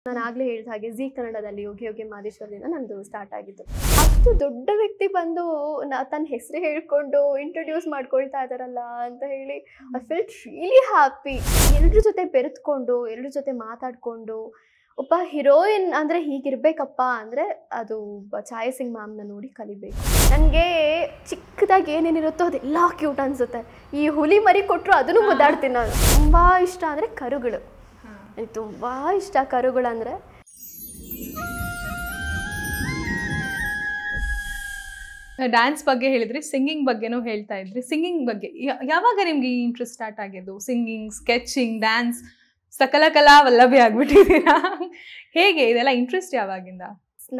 ನಾನು ಆಗ್ಲೇ ಹೇಳಿದ ಹಾಗೆ ಜೀ ಕನ್ನಡದಲ್ಲಿ ಯೋಗಿ ಯೋಗಿ ಮಾದೇಶ್ವರದಿಂದ ನಂದು ಸ್ಟಾರ್ಟ್ ಆಗಿದ್ದು. ಅಷ್ಟು ದೊಡ್ಡ ವ್ಯಕ್ತಿ ಬಂದು ತನ್ನ ಹೆಸರು ಹೇಳ್ಕೊಂಡು ಇಂಟ್ರೊಡ್ಯೂಸ್ ಮಾಡ್ಕೊಳ್ತಾ ಇದಾರಲ್ಲ ಅಂತ ಹೇಳಿ ಐ ಫೆಲ್ಟ್ ರಿಯಲಿ ಹ್ಯಾಪಿ. ಎಲ್ರ ಜೊತೆ ಬೆರೆತ್ಕೊಂಡು ಎಲ್ರ ಜೊತೆ ಮಾತಾಡ್ಕೊಂಡು ಒಬ್ಬ ಹೀರೋಯಿನ್ ಅಂದ್ರೆ ಹೀಗಿರ್ಬೇಕಪ್ಪ ಅಂದ್ರೆ ಅದು ಛಾಯಾ ಸಿಂಗ್ ಮ್ಯಾಮ್ನ ನೋಡಿ ಕಲಿಬೇಕು. ನನಗೆ ಚಿಕ್ಕದಾಗಿ ಏನೇನಿರುತ್ತೋ ಅದೆಲ್ಲ ಕ್ಯೂಟ್ ಅನ್ಸುತ್ತೆ. ಈ ಹುಲಿ ಮರಿ ಕೊಟ್ಟರು ಅದನ್ನು ಮುದ್ದಾಡ್ತೀನಿ ನಾನು. ತುಂಬಾ ಇಷ್ಟ ಅಂದ್ರೆ ಕರುಗಳು. ನನಗೆ ತುಂಬಾ ಇಷ್ಟ ಕರುಗಳಂದ್ರೆ. ಡ್ಯಾನ್ಸ್ ಬಗ್ಗೆ ಹೇಳಿದ್ರಿ, ಸಿಂಗಿಂಗ್ ಬಗ್ಗೆನೂ ಹೇಳ್ತಾ ಇದ್ರಿ. ಸಿಂಗಿಂಗ್ ಬಗ್ಗೆ ಯಾವಾಗ ನಿಮ್ಗೆ ಈ ಇಂಟ್ರೆಸ್ಟ್ ಸ್ಟಾರ್ಟ್ ಆಗಿದ್ದು? ಸಿಂಗಿಂಗ್, ಸ್ಕೆಚಿಂಗ್, ಡ್ಯಾನ್ಸ್, ಸಕಲ ಕಲಾ ವಲ್ಲಭಿ ಆಗ್ಬಿಟ್ಟಿದ್ದೀರಾ. ಹೇಗೆ ಇದೆಲ್ಲ ಇಂಟ್ರೆಸ್ಟ್ ಯಾವಾಗಿಂದ?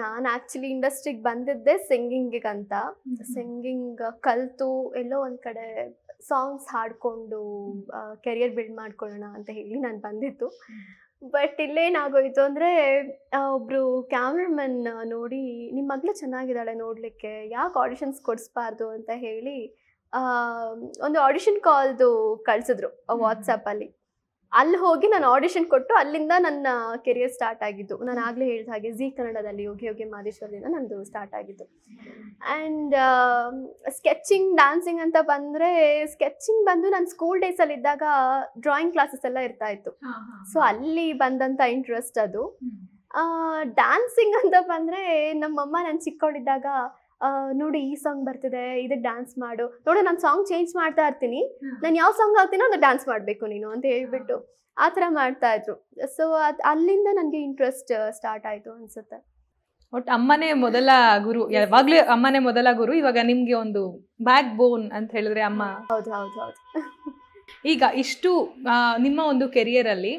ನಾನು ಆ್ಯಕ್ಚುಲಿ ಇಂಡಸ್ಟ್ರಿಗೆ ಬಂದಿದ್ದೆ ಸಿಂಗಿಂಗಿಗಂತ. ಸಿಂಗಿಂಗ್ ಕಲಿತು ಎಲ್ಲೋ ಒಂದು ಕಡೆ ಸಾಂಗ್ಸ್ ಹಾಡಿಕೊಂಡು ಕೆರಿಯರ್ ಬಿಲ್ಡ್ ಮಾಡ್ಕೊಳ್ಳೋಣ ಅಂತ ಹೇಳಿ ನಾನು ಬಂದಿತ್ತು. ಬಟ್ ಇಲ್ಲೇನಾಗೋಯ್ತು ಅಂದರೆ ಒಬ್ಬರು ಕ್ಯಾಮ್ರಾಮನ್ ನೋಡಿ ನಿಮ್ಮ ಮಗಳು ಚೆನ್ನಾಗಿದ್ದಾಳೆ ನೋಡಲಿಕ್ಕೆ, ಯಾಕೆ ಆಡಿಷನ್ಸ್ ಕೊಡಿಸ್ಬಾರ್ದು ಅಂತ ಹೇಳಿ ಒಂದು ಆಡಿಷನ್ ಕಾಲ್ದು ಕಳಿಸಿದ್ರು ವಾಟ್ಸಪ್ಪಲ್ಲಿ. ಅಲ್ಲಿ ಹೋಗಿ ನಾನು ಆಡಿಷನ್ ಕೊಟ್ಟು ಅಲ್ಲಿಂದ ನನ್ನ ಕೆರಿಯರ್ ಸ್ಟಾರ್ಟ್ ಆಗಿದ್ದು. ನಾನು ಆಗಲೇ ಹೇಳಿದ ಹಾಗೆ ಜೀ ಕನ್ನಡದಲ್ಲಿ ಯೋಗಿ ಯೋಗಿ ಮಾದೇಶ್ವರದಿಂದ ನಂದು ಸ್ಟಾರ್ಟ್ ಆಗಿದ್ದು. ಆ್ಯಂಡ್ ಸ್ಕೆಚಿಂಗ್, ಡ್ಯಾನ್ಸಿಂಗ್ ಅಂತ ಬಂದರೆ ಸ್ಕೆಚಿಂಗ್ ಬಂದು ನಾನು ಸ್ಕೂಲ್ ಡೇಸಲ್ಲಿ ಇದ್ದಾಗ ಡ್ರಾಯಿಂಗ್ ಕ್ಲಾಸಸ್ ಎಲ್ಲ ಇರ್ತಾ ಇತ್ತು. ಸೊ ಅಲ್ಲಿ ಬಂದಂಥ ಇಂಟ್ರೆಸ್ಟ್ ಅದು. ಡ್ಯಾನ್ಸಿಂಗ್ ಅಂತ ಬಂದರೆ ನಮ್ಮಮ್ಮ ನಾನು ಚಿಕ್ಕವಳಿದ್ದಾಗ ನೋಡಿ ಈ ಸಾಂಗ್ ಬರ್ತಿದೆ, ಇದಕ್ಕೆ ಡ್ಯಾನ್ಸ್ ಮಾಡು, ನೋಡು ನಾನು ಸಾಂಗ್ ಚೇಂಜ್ ಮಾಡ್ತಾ ಇರ್ತೀನಿ, ನಾನು ಯಾವ ಸಾಂಗ್ ಹಾಕ್ತೀನೋ ಅದು ಡ್ಯಾನ್ಸ್ ಮಾಡಬೇಕು ನೀನು ಅಂತ ಹೇಳ್ಬಿಟ್ಟು ಆ ಥರ ಮಾಡ್ತಾ ಇದ್ರು. ಸೊ ಅಲ್ಲಿಂದ ನನಗೆ ಇಂಟ್ರೆಸ್ಟ್ ಸ್ಟಾರ್ಟ್ ಆಯಿತು ಅನಿಸುತ್ತೆ. ಒಟ್ಟು ಅಮ್ಮನೇ ಮೊದಲ ಗುರು, ಯಾವಾಗಲೂ ಅಮ್ಮನೇ ಮೊದಲ ಗುರು. ಇವಾಗ ನಿಮಗೆ ಒಂದು ಬ್ಯಾಕ್ ಬೋನ್ ಅಂತ ಹೇಳಿದ್ರೆ ಅಮ್ಮ. ಹೌದು ಹೌದು ಹೌದು. ಈಗ ಇಷ್ಟು ನಿಮ್ಮ ಒಂದು ಕೆರಿಯರಲ್ಲಿ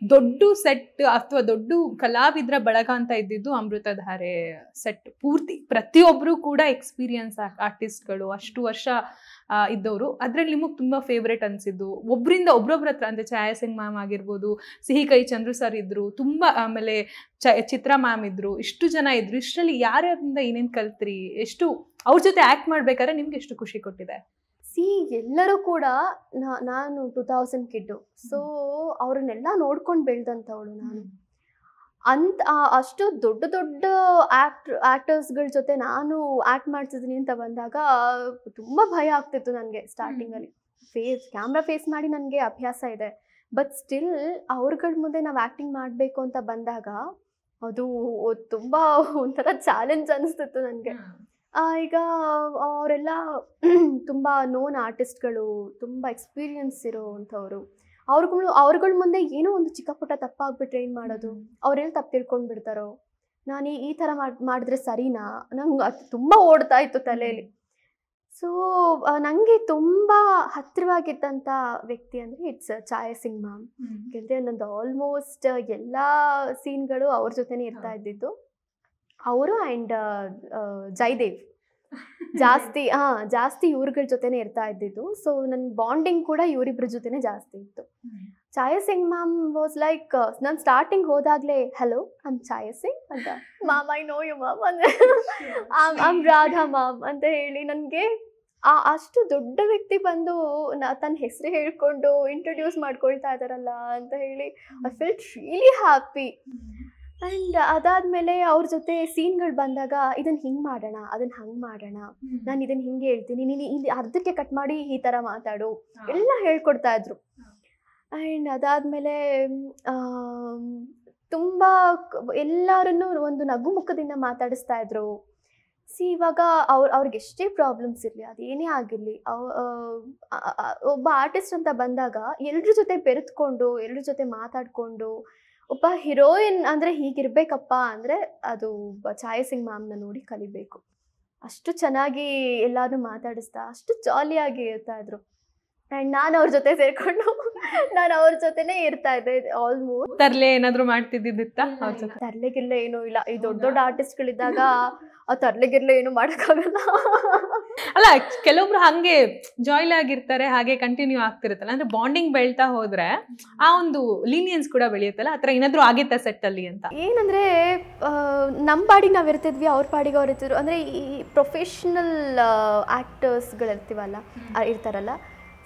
ದೊಡ್ಡ ಸೆಟ್ ಅಥವಾ ದೊಡ್ಡ ಕಲಾವಿದರ ಬಳಗ ಅಂತ ಇದ್ದಿದ್ದು ಅಮೃತಧಾರೆ ಸೆಟ್. ಪೂರ್ತಿ ಪ್ರತಿಯೊಬ್ಬರು ಕೂಡ ಎಕ್ಸ್ಪೀರಿಯನ್ಸ್ ಆರ್ಟಿಸ್ಟ್ಗಳು, ಅಷ್ಟು ವರ್ಷ ಇದ್ದವರು. ಅದ್ರಲ್ಲಿ ನಿಮಗೆ ತುಂಬ ಫೇವ್ರೇಟ್ ಅನಿಸಿದ್ದು ಒಬ್ಬರಿಂದ ಒಬ್ಬೊಬ್ಬರ ಹತ್ರ, ಅಂದರೆ ಛಾಯಾ ಸಿಂಗ್ ಮ್ಯಾಮ್ ಆಗಿರ್ಬೋದು, ಸಿಹಿ ಕೈ ಚಂದ್ರು ಸರ್ ಇದ್ರು, ತುಂಬ, ಆಮೇಲೆ ಚಿತ್ರಾ ಮ್ಯಾಮ್ ಇದ್ರು, ಇಷ್ಟು ಜನ ಇದ್ರು. ಇಷ್ಟರಲ್ಲಿ ಯಾರ್ಯಾರಿಂದ ಏನೇನು ಕಲ್ತ್ರಿ? ಎಷ್ಟು ಅವ್ರ ಜೊತೆ ಆ್ಯಕ್ಟ್ ಮಾಡ್ಬೇಕಾದ್ರೆ ನಿಮ್ಗೆ ಎಷ್ಟು ಖುಷಿ ಕೊಟ್ಟಿದೆ? ಎಲ್ಲರೂ ಕೂಡ ನಾನು 2000 ಕಿಡ್ಡು. ಸೊ ಅವ್ರನ್ನೆಲ್ಲ ನೋಡ್ಕೊಂಡು ಬೆಳೆದಂಥವಳು ನಾನು. ಅಷ್ಟು ದೊಡ್ಡ ದೊಡ್ಡ ಆ್ಯಕ್ಟರ್ಸ್ಗಳ ಜೊತೆ ನಾನು ಆ್ಯಕ್ಟ್ ಮಾಡ್ತಿದ್ದೀನಿ ಅಂತ ಬಂದಾಗ ತುಂಬ ಭಯ ಆಗ್ತಿತ್ತು ನನಗೆ ಸ್ಟಾರ್ಟಿಂಗಲ್ಲಿ. ಕ್ಯಾಮ್ರಾ ಫೇಸ್ ಮಾಡಿ ನನಗೆ ಅಭ್ಯಾಸ ಇದೆ. ಬಟ್ ಸ್ಟಿಲ್ ಅವ್ರಗಳ ಮುಂದೆ ನಾವು ಆ್ಯಕ್ಟಿಂಗ್ ಮಾಡಬೇಕು ಅಂತ ಬಂದಾಗ ಅದು ತುಂಬ ಒಂಥರ ಚಾಲೆಂಜ್ ಅನಿಸ್ತಿತ್ತು ನನಗೆ. ಈಗ ಅವರೆಲ್ಲ ತುಂಬ ನೋನ್ ಆರ್ಟಿಸ್ಟ್ಗಳು, ತುಂಬ ಎಕ್ಸ್ಪೀರಿಯನ್ಸ್ ಇರೋವಂಥವ್ರು. ಅವ್ರುಗಳ ಮುಂದೆ ಏನೋ ಒಂದು ಚಿಕ್ಕ ಪುಟ್ಟ ತಪ್ಪಾಗ್ಬಿಟ್ರೆ ಏನು ಮಾಡೋದು? ಅವ್ರೇನು ತಪ್ಪು ತಿಳ್ಕೊಂಡು ಬಿಡ್ತಾರೋ, ನಾನು ಈ ಥರ ಮಾಡಿದ್ರೆ ಸರಿನಾ? ನಂಗೆ ಅದು ತುಂಬ ಓಡ್ತಾ ಇತ್ತು ತಲೆಯಲ್ಲಿ. ಸೊ ನನಗೆ ತುಂಬ ಹತ್ತಿರವಾಗಿದ್ದಂಥ ವ್ಯಕ್ತಿ ಅಂದರೆ ಇಟ್ಸ್ ಛಾಯಾ ಸಿಂಗ್ ಮ್ಯಾಮ್. ಯಾಕೆಂದರೆ ನಂದು ಆಲ್ಮೋಸ್ಟ್ ಎಲ್ಲ ಸೀನ್ಗಳು ಅವ್ರ ಜೊತೆನೇ ಇರ್ತಾ ಇದ್ದಿದ್ದು. ಅವರು ಆ್ಯಂಡ್ ಜಯದೇವ್ ಜಾಸ್ತಿ ಇವ್ರಗಳ ಜೊತೆನೇ ಇರ್ತಾ ಇದ್ದಿದ್ದು. ಸೊ ನನ್ನ ಬಾಂಡಿಂಗ್ ಕೂಡ ಇವರಿಬ್ಬರ ಜೊತೆನೇ ಜಾಸ್ತಿ ಇತ್ತು. Chhaya Singh ma'am was like, ನಾನು ಸ್ಟಾರ್ಟಿಂಗ್ ಹೋದಾಗಲೇ ಹಲೋ ಐಮ್ ಛಾಯಾ ಸಿಂಗ್ ಅಂತ, ma'am I know you ma'am ಅಂದರೆ ಐಮ್ ರಾಧಾ ಮ್ಯಾಮ್ ಅಂತ ಹೇಳಿ ನನಗೆ ಅಷ್ಟು ದೊಡ್ಡ ವ್ಯಕ್ತಿ ಬಂದು ತನ್ನ ಹೆಸರು ಹೇಳ್ಕೊಂಡು ಇಂಟ್ರೊಡ್ಯೂಸ್ ಮಾಡ್ಕೊಳ್ತಾ ಇದ್ದಾರಲ್ಲ ಅಂತ ಹೇಳಿ I felt really happy. And ಅದಾದಮೇಲೆ ಅವ್ರ ಜೊತೆ ಸೀನ್ಗಳು ಬಂದಾಗ ಇದನ್ನು ಹಿಂಗೆ ಮಾಡೋಣ, ಅದನ್ನು ಹಂಗೆ ಮಾಡೋಣ, ನಾನು ಇದನ್ನು ಹಿಂಗೆ ಹೇಳ್ತೀನಿ, ನೀನು ಇಲ್ಲಿ ಅರ್ಧಕ್ಕೆ ಕಟ್ ಮಾಡಿ ಈ ಥರ ಮಾತಾಡು, ಎಲ್ಲ ಹೇಳ್ಕೊಡ್ತಾ ಇದ್ರು. ಆ್ಯಂಡ್ ಅದಾದಮೇಲೆ ತುಂಬ ಎಲ್ಲರನ್ನೂ ಒಂದು ನಗು ಮುಖದಿಂದ ಮಾತಾಡಿಸ್ತಾ ಇದ್ರು. ಇವಾಗ ಅವ್ರಿಗೆ ಎಷ್ಟೇ ಪ್ರಾಬ್ಲಮ್ಸ್ ಇರಲಿ, ಅದೇನೇ ಆಗಿರಲಿ, ಒಬ್ಬ ಆರ್ಟಿಸ್ಟ್ ಅಂತ ಬಂದಾಗ ಎಲ್ರ ಜೊತೆ ಬೆರೆತ್ಕೊಂಡು ಎಲ್ರ ಜೊತೆ ಮಾತಾಡಿಕೊಂಡು ಒಬ್ಬ ಹೀರೋಯಿನ್ ಅಂದರೆ ಹೀಗಿರ್ಬೇಕಪ್ಪ ಅಂದರೆ ಅದು ಛಾಯಾ ಸಿಂಗ್ ಮ್ಯಾಮ್ನ ನೋಡಿ ಕಲಿಬೇಕು. ಅಷ್ಟು ಚೆನ್ನಾಗಿ ಎಲ್ಲರೂ ಮಾತಾಡಿಸ್ತಾ ಅಷ್ಟು ಜಾಲಿಯಾಗಿ ಇರ್ತಾ ಇದ್ರು. ಆ್ಯಂಡ್ ನಾನು ಅವ್ರ ಜೊತೆ ಸೇರಿಕೊಂಡು ನಾನು ಅವ್ರ ಜೊತೆನೇ ಇರ್ತಾ ಇದ್ದೆ ಆಲ್ಮೋಸ್ಟ್. ತರ್ಲೆ ಏನಾದರೂ ಮಾಡ್ತಿದ್ದಿತ್ತ? ತರ್ಲೆಗಿರ್ಲೆ ಏನೂ ಇಲ್ಲ. ಈ ದೊಡ್ಡ ದೊಡ್ಡ ಆರ್ಟಿಸ್ಟ್ಗಳಿದ್ದಾಗ ಆ ತರ್ಲೆಗಿರ್ಲೆ ಏನು ಮಾಡೋಕ್ಕಾಗಲ್ಲ. ಅಲ್ಲ, ಕೆಲವೊಬ್ರು ಹಾಗೆ ಜಾಯ್ಲ್ ಆಗಿರ್ತಾರೆ, ಹಾಗೆ ಕಂಟಿನ್ಯೂ ಆಗ್ತಿರುತ್ತಲ್ಲ, ಅಂದ್ರೆ ಬಾಂಡಿಂಗ್ ಬೆಳ್ತಾ ಹೋದ್ರೆ ಆ ಒಂದು ಲೀನಿಯನ್ಸ್ ಕೂಡ ಬೆಳೆಯುತ್ತಲ್ಲ. ಆ ಥರ ಏನಾದರೂ ಆಗಿತ್ತ ಸೆಟ್ಟಲ್ಲಿ ಅಂತ? ಏನಂದರೆ ನಮ್ಮ ಪಾಡಿಗೆ ನಾವು ಇರ್ತಿದ್ವಿ, ಅವ್ರ ಪಾಡಿಗೆ ಅವ್ರು ಇರ್ತಿದ್ರು. ಅಂದರೆ ಈ ಪ್ರೊಫೆಷ್ನಲ್ ಆ್ಯಕ್ಟರ್ಸ್ಗಳಿರ್ತೀವಲ್ಲ, ಇರ್ತಾರಲ್ಲ,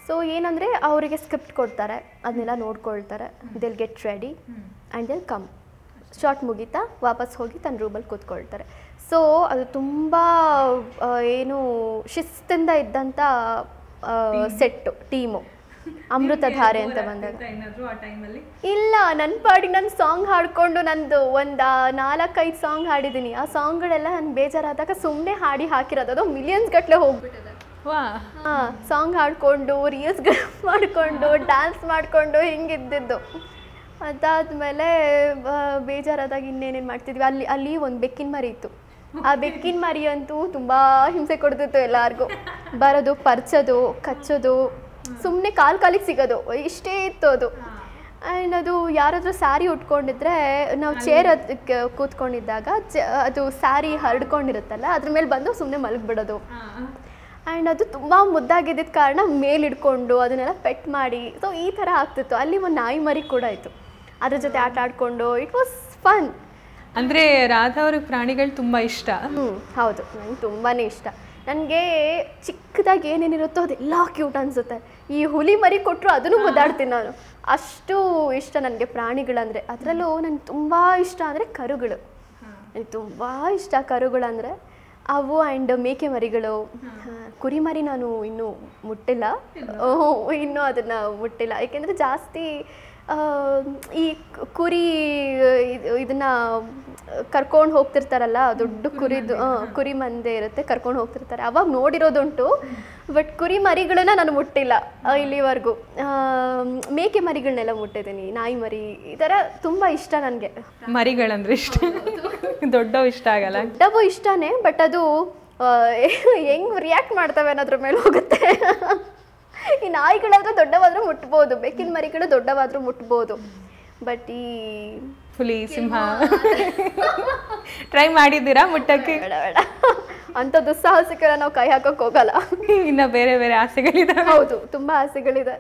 ಸೊ ಏನಂದರೆ ಅವರಿಗೆ ಸ್ಕ್ರಿಪ್ಟ್ ಕೊಡ್ತಾರೆ, ಅದನ್ನೆಲ್ಲ ನೋಡ್ಕೊಳ್ತಾರೆ, they'll get ready and they'll come. Shot ಮುಗೀತಾ ವಾಪಸ್ ಹೋಗಿ ತನ್ನ ರೂಮಲ್ಲಿ ಕೂತ್ಕೊಳ್ತಾರೆ. ಸೊ ಅದು ತುಂಬ ಏನು ಶಿಸ್ತಿಂದ ಇದ್ದಂಥ ಸೆಟ್ಟು ಟೀಮು ಅಮೃತಧಾರೆ ಅಂತ ಬಂದಾಗ. ಇಲ್ಲ, ನನ್ನ ಪಾಡಿಗೆ ನನ್ನ ಸಾಂಗ್ ಹಾಡಿಕೊಂಡು ನಂದು ಒಂದು 4-5 ಸಾಂಗ್ ಹಾಡಿದ್ದೀನಿ. ಆ ಸಾಂಗ್ಗಳೆಲ್ಲ ನಾನು ಬೇಜಾರಾದಾಗ ಸುಮ್ಮನೆ ಹಾಡಿ ಹಾಕಿರೋದು, ಅದು ಮಿಲಿಯನ್ಸ್ ಗಟ್ಟಲೆ ಹೋಗ್ಬಿಟ್ಟಿದೆ. ಹಾಂ, ಸಾಂಗ್ ಹಾಡಿಕೊಂಡು ರೀಲ್ಸ್ಗಳು ಮಾಡಿಕೊಂಡು ಡ್ಯಾನ್ಸ್ ಮಾಡಿಕೊಂಡು ಹಿಂಗಿದ್ದಿದ್ದು. ಅದಾದಮೇಲೆ ಬೇಜಾರಾದಾಗ ಇನ್ನೇನೇನು ಮಾಡ್ತಿದ್ವಿ, ಅಲ್ಲಿ ಒಂದು ಬೆಕ್ಕಿನ ಮರಿ ಇತ್ತು. ಆ ಬೆಕ್ಕಿನ ಮರಿ ಅಂತೂ ತುಂಬ ಹಿಂಸೆ ಕೊಡ್ತಿತ್ತು ಎಲ್ಲರಿಗೂ. ಬರೋದು, ಪರ್ಚೋದು, ಕಚ್ಚೋದು, ಸುಮ್ಮನೆ ಕಾಲಿಗೆ ಸಿಗೋದು, ಇಷ್ಟೇ ಇತ್ತು ಅದು. ಆ್ಯಂಡ್ ಅದು ಯಾರಾದರೂ ಸ್ಯಾರಿ ಉಟ್ಕೊಂಡಿದ್ರೆ ನಾವು ಚೇರ್ ಕೂತ್ಕೊಂಡಿದ್ದಾಗ ಅದು ಸ್ಯಾರಿ ಹರಡ್ಕೊಂಡಿರುತ್ತಲ್ಲ ಅದ್ರ ಮೇಲೆ ಬಂದು ಸುಮ್ಮನೆ ಮಲಗಿಬಿಡೋದು. ಆ್ಯಂಡ್ ಅದು ತುಂಬ ಮುದ್ದಾಗಿದ್ದಿದ್ದ ಕಾರಣ ಮೇಲಿಡ್ಕೊಂಡು ಅದನ್ನೆಲ್ಲ ಪೆಟ್ ಮಾಡಿ, ಸೊ ಈ ಥರ ಆಗ್ತಿತ್ತು. ಅಲ್ಲಿ ಒಂದು ನಾಯಿ ಮರಿ ಕೂಡ ಇತ್ತು, ಅದ್ರ ಜೊತೆ ಆಟ ಆಡಿಕೊಂಡು ಇಟ್ ವಾಸ್ ಫನ್. ಅಂದರೆ ರಾಧಾ ಅವ್ರಿಗೆ ಪ್ರಾಣಿಗಳು ತುಂಬ ಇಷ್ಟ. ಹೌದು, ನಂಗೆ ತುಂಬಾ ಇಷ್ಟ. ನನಗೆ ಚಿಕ್ಕದಾಗಿ ಏನೇನಿರುತ್ತೋ ಅದೆಲ್ಲ ಕ್ಯೂಟ್ ಅನಿಸುತ್ತೆ. ಈ ಹುಲಿ ಮರಿ ಕೊಟ್ಟರು ಅದನ್ನು ಮುದ್ದಾಡ್ತೀನಿ ನಾನು, ಅಷ್ಟು ಇಷ್ಟ ನನಗೆ ಪ್ರಾಣಿಗಳಂದರೆ. ಅದರಲ್ಲೂ ನನಗೆ ತುಂಬ ಇಷ್ಟ ಅಂದರೆ ಕರುಗಳು. ನನಗೆ ತುಂಬ ಇಷ್ಟ ಕರುಗಳಂದರೆ ಅವು. ಆ್ಯಂಡ್ ಮೇಕೆ ಮರಿಗಳು, ಕುರಿ ಮರಿ ನಾನು ಇನ್ನೂ ಮುಟ್ಟಿಲ್ಲ, ಇನ್ನೂ ಅದನ್ನು ಮುಟ್ಟಿಲ್ಲ. ಏಕೆಂದರೆ ಜಾಸ್ತಿ ಈ ಕುರಿ ಇದನ್ನು ಕರ್ಕೊಂಡು ಹೋಗ್ತಿರ್ತಾರಲ್ಲ, ದೊಡ್ಡ ಕುರಿದು ಕುರಿ ಮಂದೆ ಇರುತ್ತೆ, ಕರ್ಕೊಂಡು ಹೋಗ್ತಿರ್ತಾರೆ, ಅವಾಗ ನೋಡಿರೋದುಂಟು. ಬಟ್ ಕುರಿ ಮರಿಗಳನ್ನ ನಾನು ಮುಟ್ಟಿಲ್ಲ ಇಲ್ಲಿವರೆಗೂ. ಮೇಕೆ ಮರಿಗಳನ್ನೆಲ್ಲ ಮುಟ್ಟಿದ್ದೀನಿ, ನಾಯಿ ಮರಿ, ಈ ಥರ ತುಂಬ ಇಷ್ಟ ನನಗೆ. ಮರಿಗಳಂದ್ರೆ ಇಷ್ಟ, ದೊಡ್ಡವು ಇಷ್ಟ ಆಗಲ್ಲ. ದೊಡ್ಡವು ಇಷ್ಟನೇ, ಬಟ್ ಅದು ಹೆಂಗೆ ರಿಯಾಕ್ಟ್ ಮಾಡ್ತವೆ ಅನ್ನೋದ್ರ ಮೇಲೆ ಹೋಗುತ್ತೆ. ಈ ನಾಯಿಗಳಾದ್ರೂ ದೊಡ್ಡವಾದ್ರೂ ಮುಟ್ಬೋದು, ಬೆಕ್ಕಿನ ಮರಿಗಳು ದೊಡ್ಡವಾದ್ರೂ ಮುಟ್ಬೋದು. ಬಟ್ ಈ ಹುಲಿ, ಸಿಂಹ ಟ್ರೈ ಮಾಡಿದ್ದೀರಾ ಮುಟ್ಟಕ್ಕೆ? ಬೇಡ, ಅಂಥ ದುಸ್ಸಾಹಸಕ್ಕೆಲ್ಲ ನಾವು ಕೈ ಹಾಕೋಕೆ ಹೋಗಲ್ಲ. ಇನ್ನು ಬೇರೆ ಬೇರೆ ಆಸೆಗಳಿದೆ. ಹೌದು, ತುಂಬ ಆಸೆಗಳಿದೆ.